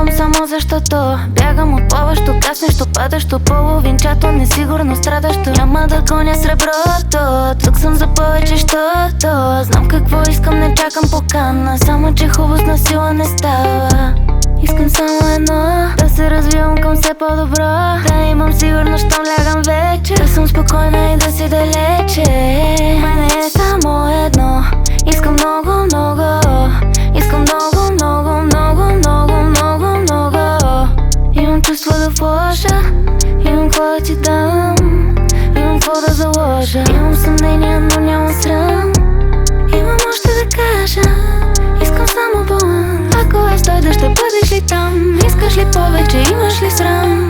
Продължавам само защото бягам от плаващо, каснещо, падащо, половинчато, несигурно, страдащо. Няма да гоня среброто, тук съм за повече, щото знам какво искам, не чакам покана. Само че хубост на сила не става. Искам само едно, да се развивам към все по-добро, да имам сигурност, щом лягам вече, да съм спокойна и да си далече. Мене е само едно, искам много, много. Искам много, много, много, много, много, много. Имам чувство да вложа, имам какво да ти дам, имам какво да заложа. Имам съмнения, но нямам срам, имам още да кажа. Искам само баланс. Ако аз дойда, ще бъдеш ли там? Искаш ли повече, имаш ли срам?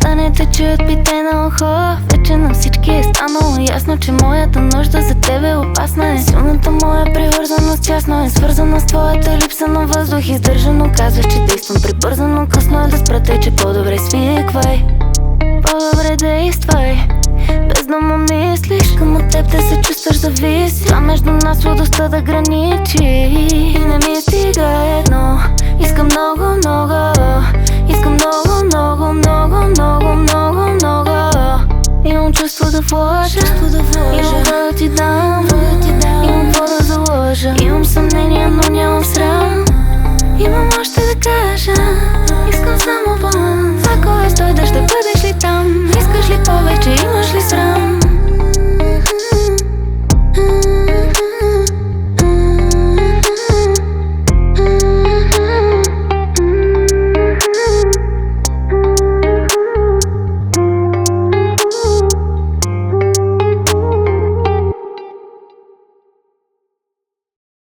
Да не те чуят, пите на ухо. Вече на всички е станало ясно, че моята нужда за тебе е опасна. Е силната моя привързаност тясно е свързана с твоята липса на въздух. Издържано казваш, че действам прибързано. Късно е да спра тече, по-добре свиквай, по-добре действай, без да му мислиш. Към от теб да се чувстваш зависи, а между нас лудостта да граничи. И не ми стига едно, искам много, много. Искам много, много, много, много, много, много. Имам чувство да вложа, имам да ти дам,